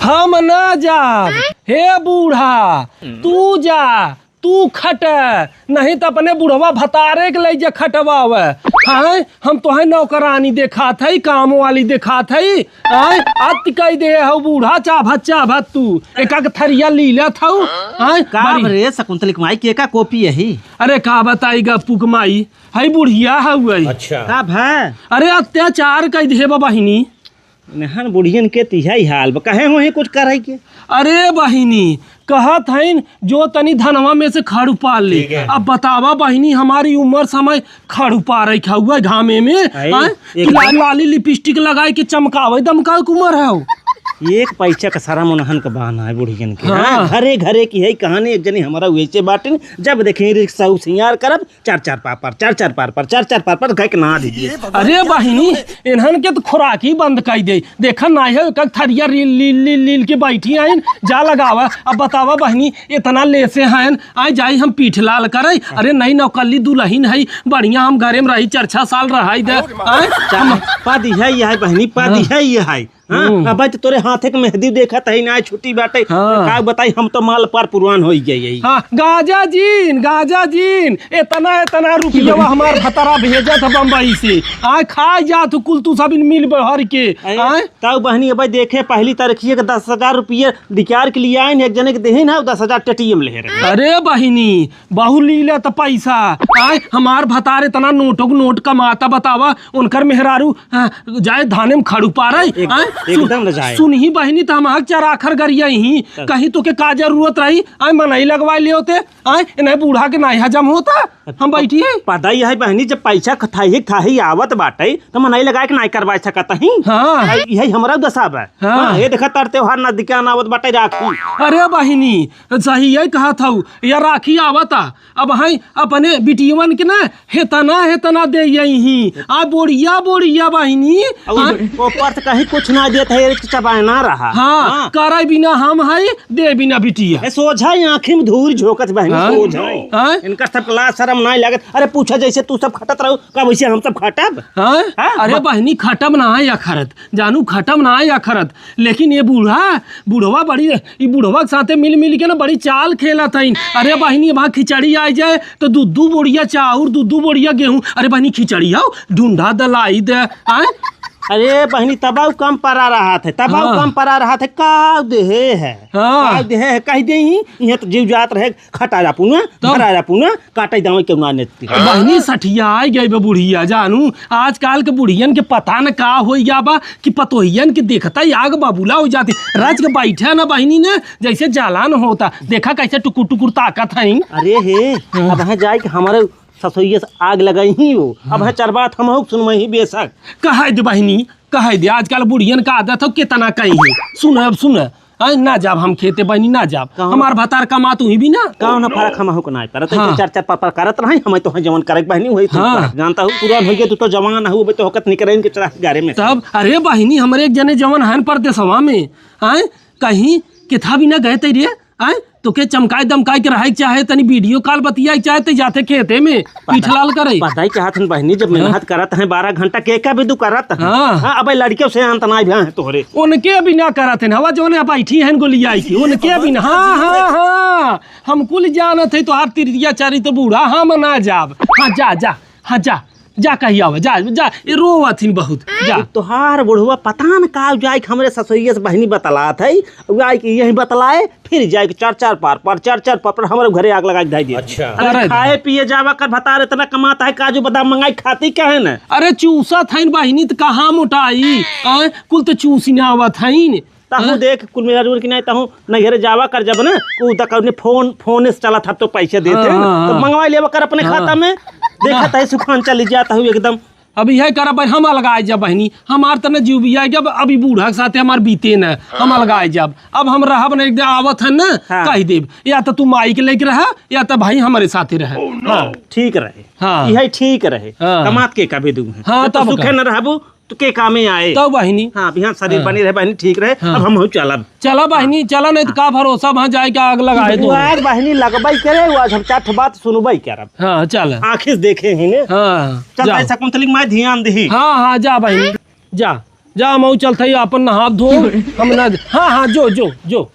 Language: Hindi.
हम ना जाब। हे बूढ़ा तू जा, तू खट, नहीं तो अपने बुढ़वा भतारे के ले खटवावे। हाँ हम तो है नौकरानी देखा थी, काम वाली देखा थी। अत कही दे हो बूढ़ा चाभत तू एक थरिया लीला था। रे शकुंतली माई के का कॉपी यही। अरे का बताईगा पुकमाई है बुढ़िया है। अच्छा है। अरे अत्याचार कही दे बहिनी। नहन बुढ़ियन के तिहाई हाल कहे हो कुछ करे के। अरे बहिनी कहत है जो तनी धनवा में से खड़ उपाल ले। अब बतावा बहिनी हमारी उम्र समय खड़ उपा रही हुआ घामे में लाली लिपस्टिक लगाए के चमकावे दमका उम्र है। एक पैसा का सारा मनहन का बहाना है बुढ़ियन के। हाँ। घरे घरे की है कहानी। एक जनी हमारा वैसे बाटे जब देखें रिक्शा सिंगार करब चार चार पार कह के ना दीजिए। अरे बहिनी इन्हन के तो खुराक ही बंद कर दे। देखा ना है थरिया लील के बैठी आइन जा लगावा। अब बतावा बहिनी इतना लेसे हैं आए जाई हम पीठ लाल करे। अरे नई नौकली दुल्हन है बढ़िया हम घरे में रही 4-6 साल रहा दे। पादी है यह बहनी पादी है यह। हाँ भाई तो तोरे हाथे के मेहंदी देखा तही ना छुट्टी बाटे। हाँ। बताई हम तो माल पर पुरवान हो गई। हाँ गाजा जीन इतना रुपया हमार भतरा भेजा था बम्बई से। आ खा जा तू कुल तू सब मिल भर के। तब बहनी अब देखे पहली तारीखिए के 10,000 रुपये दिकार के लिए आए एक जने के दे ना 10,000 टीएम ले रहे। अरे बहिनी बहु लीला तो पैसा आए हमार भतार इतना नोट कमाता बतावा उनकर मेहरारू जाए धाने में खड़ू पा रहे। एकदम सुन ही बहिनी तो हम चराखर गरिया ही कहीं तो के का जरूरत रही आए मनई लगवा ले होते आए नहीं बूढ़ा के नहीं हजम होता हम बैठी है। पता ही है बहनी जब पैसा खाही आवत बाटे तो मनई लगा के नहीं करवा सकता ही। हाँ यही हमारा दशा है। हाँ ये देखा तर त्योहार नजदीक आवत बाटे राखी। अरे बहिनी सही है कहा था या राखी आवता अब है अपने बिटियवन के ना हेतना दे यही आ बोरिया बहिनी ऊपर कहीं कुछ ना देता है चबाए ना रहा। हाँ करे बिना हम है दे बिना बिटिया सोझा आँखी में धूल झोंकत बहनी। इनका सब लाज शर्म नहीं लागत। अरे पूछा जैसे तू सब खटत रहो का वैसे हम सब खटब। अरे बहनी खटम ना है या खरत जानू खटम ना है या खरत लेकिन ये बूढ़वा बड़ी बूढ़वा के साथे मिल के ना बड़ी चाल खेला था। अरे बहनी वहाँ खिचड़ी आ जाए तो दूध बोरिया चाउर दूध बोरिया गेहूं। अरे बहनी खिचड़ी आओ ढूंढा दलाई दे। अरे बहनी तबाऊ कम परा रहा थे का देहे है। का देहे है कह दे यहाँ तो जीव जात रहे खटाया पुना काटे दावे क्यों ना नेती बहनी सठिया आई गई बुढ़िया जानू आजकल के बुढ़ियन के पता न का हो गया बा कि पतोहियन के देखता ही आग बाबूला हो जाती राज के बैठे ना बहनी ने जैसे जालान होता देखा कैसे टुकुर ताकत है। अरे हे अब जाए कि हमारे ससुइये से आग लगाई ही वो अब है चार बात हम सुन ही बेशक कह दे बहनी कह दे आजकल बुढ़ियन का आदत हो कितना कहीं सुन ना जाब हम खेते बहनी ना जाब हमार भतार कमा तू ही भी ना कौन ना फर्क हम को नहीं करत चार पर करत रही हम तो जवान करे बहनी वही जानता हूँ पुरान हो गया तू तो जवान हो तो हकत नहीं करे चढ़ा गारे में तब। अरे बहनी हमारे एक जने जवान है परदेसवा में कहीं किथा भी ना गए तेरे तो के चमकाए दमकाए के रहे चाहे तनी वीडियो कॉल बतिया चाहे तो जाते खेते में पीठलाल करे पढ़ाई के हाथ में बहनी जब मेहनत करत है 12 घंटा के भी दू करत है। अब लड़कियों से अंत ना भी तोहरे उनके भी ना करत है हवा जो बैठी है गोली आई थी उनके भी ना। हाँ हम कुल जानत है तो हर तिरिया चारी तो बूढ़ा हम ना जाब। हाँ जा कही आवे जा रोवथिन बहुत जा तोहार बुढ़वा पता न का जाए हमरे ससुरिया से बहनी बतलात है यही बतलाए फिर जाए 4-4 पार हमारे घरे आग लगा दे। अच्छा खाए पिए जावा कर भतार इतना कमाता है काजू बादाम मंगाई खाती क्या है ना। अरे चूसा था बहिनी तो कहाँ मोटाई कुल तो चूसी ना आवत है ताहू देख कुल मेरा जोर की नहीं ताहू नहरे जावा कर जब ना फोन से चला था तो पैसे देते तो मंगवा लेवा कर अपने खाता में देखा था सुखान चली जाता हूँ एकदम। अभी है कर भाई हम लगाए जब बहनी हमार तने जीव भी आए जब अभी बूढ़ा के साथ हमार बीते न हम लगाए जब अब हम रहब न एकदम आवत है न कह देव या तो तू माई के लेके रहा या तो भाई हमारे साथ ही रहे। हाँ ठीक रहे। हाँ यही ठीक रहे कमात के कभी दूँ। हाँ तब सुखे न रहबू तो के कामे आए तो बहनी। हाँ बिहान शरीर बनी रहे बहनी ठीक रहे। अब हम चला बहनी चला नहीं तो का भरोसा वहाँ जाए के आग लगाए तो बहनी लगबाई करे आज हम 4 बात सुनबाई करब। हाँ चल आखिर देखे ही ने। हाँ चल शकुंतली माय ध्यान दही। हाँ जा बहनी जा जा मऊ चलते अपन नहा धो हम ना। हाँ हाँ जो जो जो